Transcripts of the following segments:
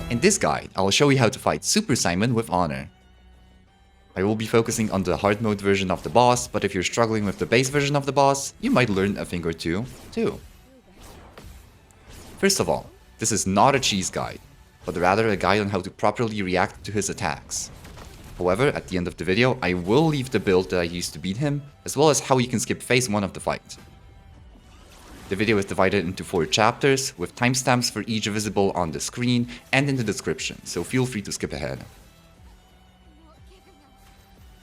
In this guide, I will show you how to fight Super Simon with honor. I will be focusing on the hard mode version of the boss, but if you're struggling with the base version of the boss, you might learn a thing or two, too. First of all, this is not a cheese guide, but rather a guide on how to properly react to his attacks. However, at the end of the video, I will leave the build that I used to beat him, as well as how you can skip phase 1 of the fight. The video is divided into 4 chapters, with timestamps for each visible on the screen and in the description, so feel free to skip ahead.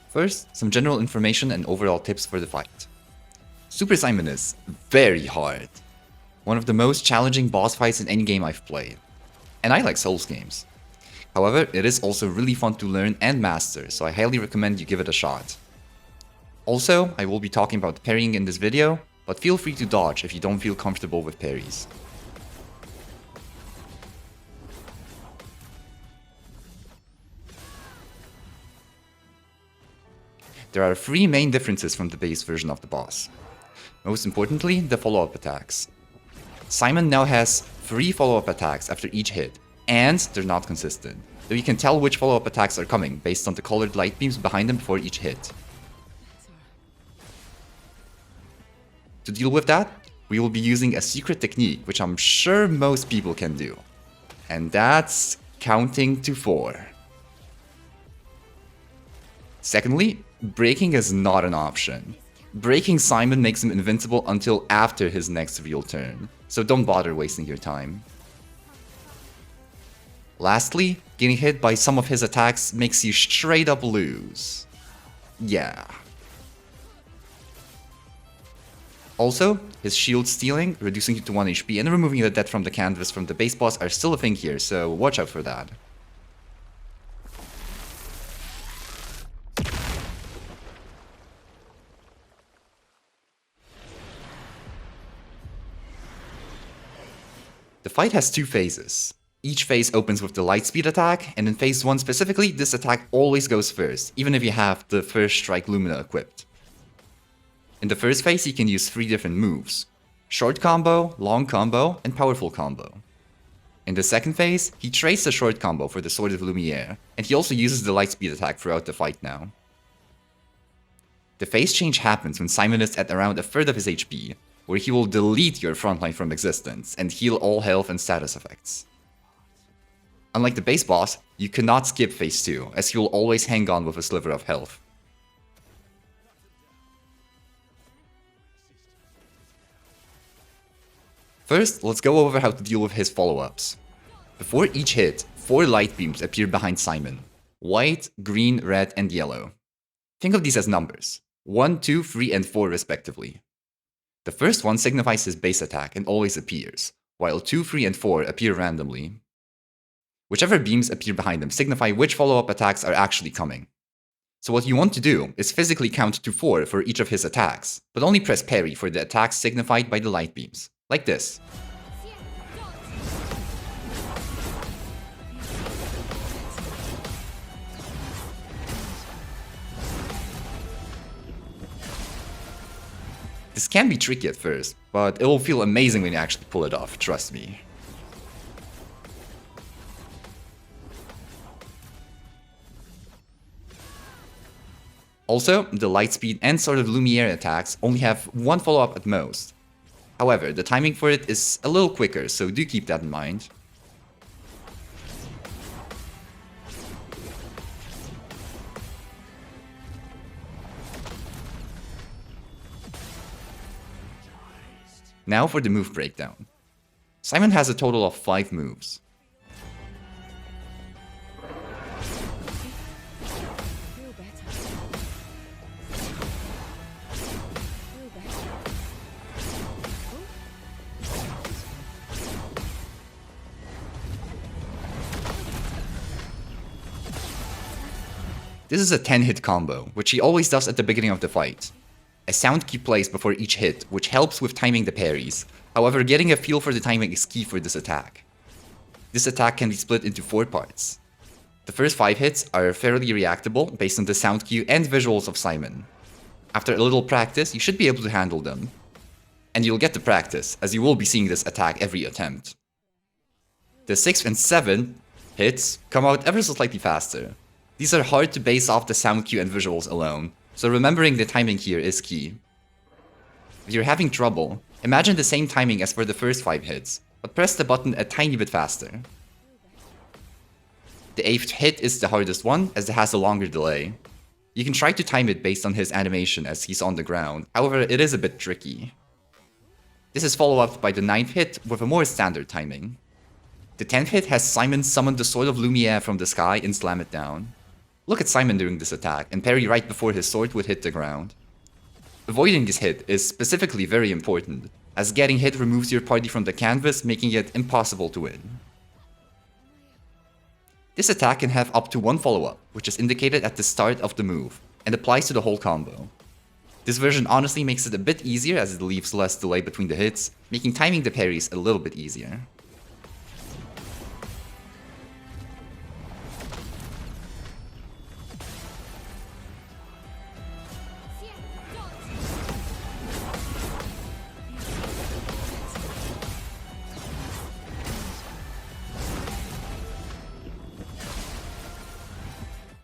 First, some general information and overall tips for the fight. Super Simon is very hard. One of the most challenging boss fights in any game I've played. And I like Souls games. However, it is also really fun to learn and master, so I highly recommend you give it a shot. Also, I will be talking about parrying in this video, but feel free to dodge if you don't feel comfortable with parries. There are 3 main differences from the base version of the boss. Most importantly, the follow-up attacks. Simon now has 3 follow-up attacks after each hit, and they're not consistent, though you can tell which follow-up attacks are coming based on the colored light beams behind them before each hit. To deal with that, we will be using a secret technique which I'm sure most people can do. And that's counting to 4. Secondly, breaking is not an option. Breaking Simon makes him invincible until after his next real turn, so don't bother wasting your time. Lastly, getting hit by some of his attacks makes you straight up lose. Yeah. Also, his shield stealing, reducing you to 1 HP, and removing the death from the canvas from the base boss are still a thing here, so watch out for that. The fight has 2 phases. Each phase opens with the Lightspeed attack, and in phase 1 specifically, this attack always goes first, even if you have the First Strike Lumina equipped. In the first phase, you can use 3 different moves: short combo, long combo, and powerful combo. In the second phase, he trades the short combo for the Sword of Lumiere, and he also uses the Lightspeed attack throughout the fight now. The phase change happens when Simon is at around a third of his HP, where he will delete your frontline from existence and heal all health and status effects. Unlike the base boss, you cannot skip phase 2, as he will always hang on with a sliver of health. First, let's go over how to deal with his follow-ups. Before each hit, 4 light beams appear behind Simon: white, green, red, and yellow. Think of these as numbers: 1, 2, 3, and 4 respectively. The first one signifies his base attack and always appears, while 2, 3, and 4 appear randomly. Whichever beams appear behind them signify which follow-up attacks are actually coming. So what you want to do is physically count to 4 for each of his attacks, but only press parry for the attacks signified by the light beams, like this. This can be tricky at first, but it will feel amazing when you actually pull it off, trust me. Also, the Lightspeed and Sword of Lumiere attacks only have 1 follow-up at most. However, the timing for it is a little quicker, so do keep that in mind. Now for the move breakdown. Simon has a total of 5 moves. This is a 10-hit combo, which he always does at the beginning of the fight. A sound cue plays before each hit, which helps with timing the parries. However, getting a feel for the timing is key for this attack. This attack can be split into 4 parts. The first 5 hits are fairly reactable based on the sound cue and visuals of Simon. After a little practice, you should be able to handle them. And you'll get the practice, as you will be seeing this attack every attempt. The 6th and 7th Hits come out ever so slightly faster. These are hard to base off the sound cue and visuals alone, so remembering the timing here is key. If you're having trouble, imagine the same timing as for the first 5 hits, but press the button a tiny bit faster. The 8th hit is the hardest one, as it has a longer delay. You can try to time it based on his animation as he's on the ground, however it is a bit tricky. This is followed up by the 9th hit with a more standard timing. The 10th hit has Simon summon the Sword of Lumiere from the sky and slam it down. Look at Simon during this attack, and parry right before his sword would hit the ground. Avoiding this hit is specifically very important, as getting hit removes your party from the canvas, making it impossible to win. This attack can have up to 1 follow-up, which is indicated at the start of the move, and applies to the whole combo. This version honestly makes it a bit easier as it leaves less delay between the hits, making timing the parries a little bit easier.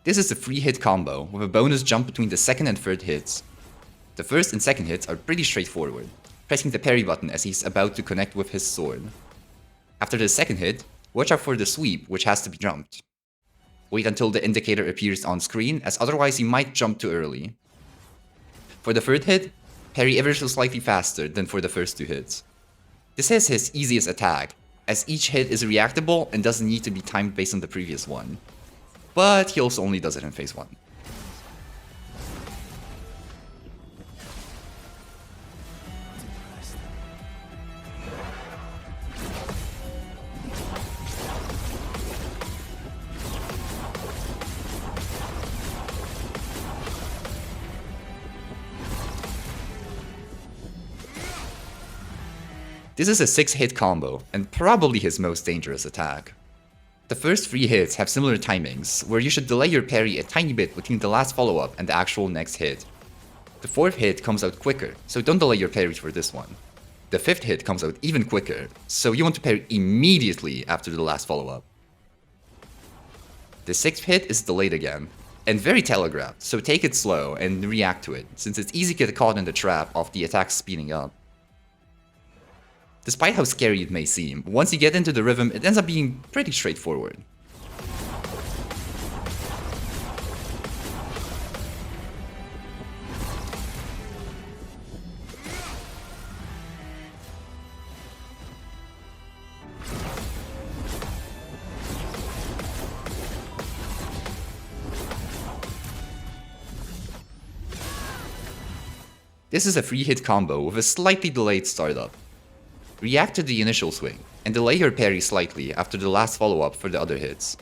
This is a 3-hit combo, with a bonus jump between the 2nd and 3rd hits. The 1st and 2nd hits are pretty straightforward, pressing the parry button as he's about to connect with his sword. After the 2nd hit, watch out for the sweep, which has to be jumped. Wait until the indicator appears on screen, as otherwise you might jump too early. For the 3rd hit, parry ever so slightly faster than for the first 2 hits. This is his easiest attack, as each hit is reactable and doesn't need to be timed based on the previous one. But he also only does it in phase 1. This is a 6-hit combo, and probably his most dangerous attack. The first 3 hits have similar timings, where you should delay your parry a tiny bit between the last follow-up and the actual next hit. The 4th hit comes out quicker, so don't delay your parries for this one. The 5th hit comes out even quicker, so you want to parry immediately after the last follow-up. The 6th hit is delayed again, and very telegraphed, so take it slow and react to it, since it's easy to get caught in the trap of the attack speeding up. Despite how scary it may seem, once you get into the rhythm, it ends up being pretty straightforward. This is a 3-hit combo with a slightly delayed startup. React to the initial swing, and delay your parry slightly after the last follow-up for the other hits.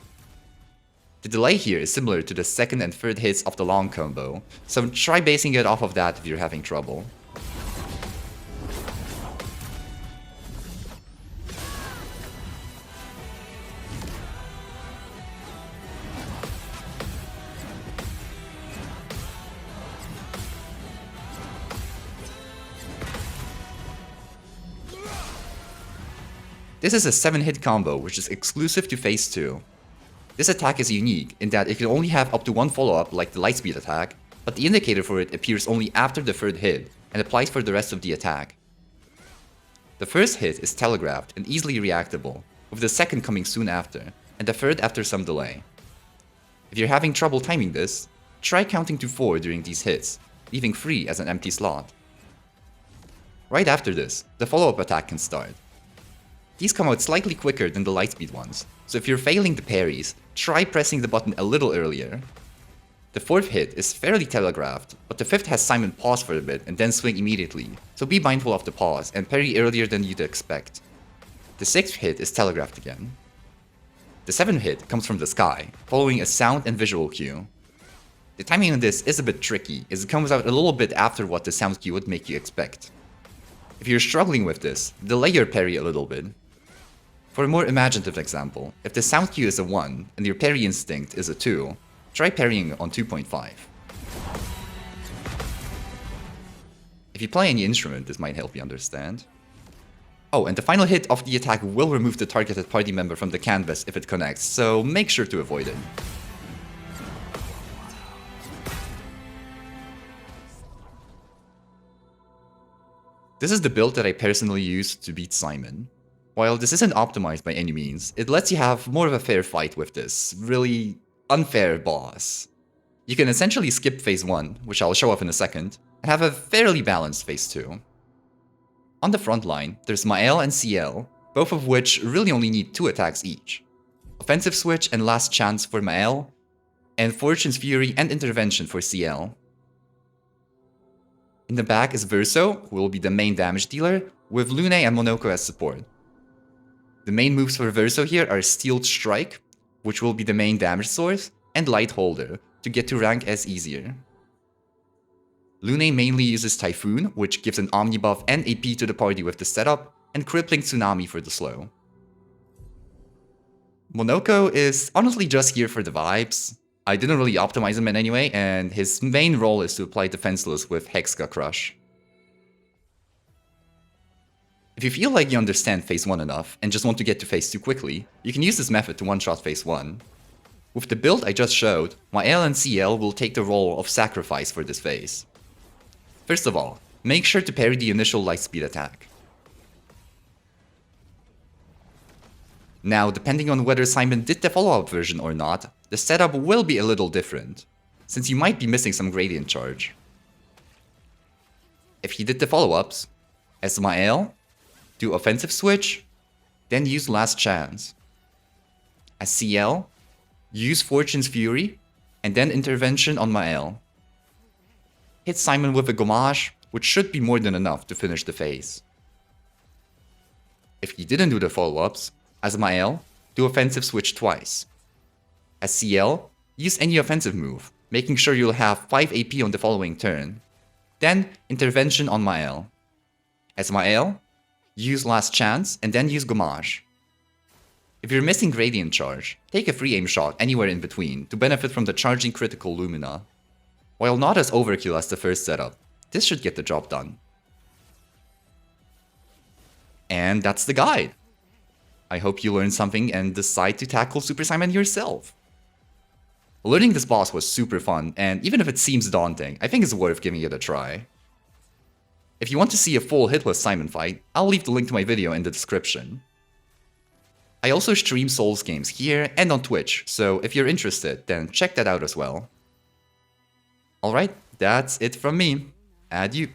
The delay here is similar to the 2nd and 3rd hits of the long combo, so try basing it off of that if you're having trouble. This is a 7-hit combo, which is exclusive to phase 2. This attack is unique in that it can only have up to 1 follow-up like the lightspeed attack, but the indicator for it appears only after the 3rd hit and applies for the rest of the attack. The first hit is telegraphed and easily reactable, with the 2nd coming soon after, and the 3rd after some delay. If you're having trouble timing this, try counting to 4 during these hits, leaving 3 as an empty slot. Right after this, the follow-up attack can start. These come out slightly quicker than the lightspeed ones, so if you're failing the parries, try pressing the button a little earlier. The 4th hit is fairly telegraphed, but the 5th has Simon pause for a bit and then swing immediately, so be mindful of the pause and parry earlier than you'd expect. The 6th hit is telegraphed again. The 7th hit comes from the sky, following a sound and visual cue. The timing on this is a bit tricky, as it comes out a little bit after what the sound cue would make you expect. If you're struggling with this, delay your parry a little bit. For a more imaginative example, if the sound cue is a 1 and your parry instinct is a 2, try parrying on 2.5. If you play any instrument, this might help you understand. Oh, and the final hit of the attack will remove the targeted party member from the canvas if it connects, so make sure to avoid it. This is the build that I personally used to beat Simon. While this isn't optimized by any means, it lets you have more of a fair fight with this really unfair boss. You can essentially skip phase 1, which I'll show off in a second, and have a fairly balanced phase 2. On the front line, there's Mael and CL, both of which really only need 2 attacks each. Offensive Switch and Last Chance for Mael, and Fortune's Fury and Intervention for CL. In the back is Verso, who will be the main damage dealer, with Lune and Monoko as support. The main moves for Verso here are Steeled Strike, which will be the main damage source, and Light Holder, to get to rank S easier. Lune mainly uses Typhoon, which gives an Omni buff and AP to the party with the setup, and Crippling Tsunami for the slow. Monoko is honestly just here for the vibes. I didn't really optimize him in any way, and his main role is to apply Defenseless with Hexka Crush. If you feel like you understand phase 1 enough and just want to get to phase 2 quickly, you can use this method to one-shot phase 1. With the build I just showed, Mael and CL will take the role of sacrifice for this phase. First of all, make sure to parry the initial lightspeed attack. Now, depending on whether Simon did the follow-up version or not, the setup will be a little different, since you might be missing some gradient charge. If he did the follow-ups, as Mael, do Offensive Switch, then use Last Chance. As CL, use Fortune's Fury, and then Intervention on Mael. Hit Simon with a Gommage, which should be more than enough to finish the phase. If he didn't do the follow-ups, as Mael, do Offensive Switch twice. As CL, use any offensive move, making sure you'll have 5 AP on the following turn. Then, Intervention on Mael. As Mael, use Last Chance and then use Gommage. If you're missing Gradient Charge, take a free aim shot anywhere in between to benefit from the charging critical Lumina. While not as overkill as the first setup, this should get the job done. And that's the guide. I hope you learned something and decide to tackle Super Simon yourself. Learning this boss was super fun, and even if it seems daunting, I think it's worth giving it a try. If you want to see a full hitless Simon fight, I'll leave the link to my video in the description. I also stream Souls games here and on Twitch, so if you're interested, then check that out as well. Alright, that's it from me. Adieu.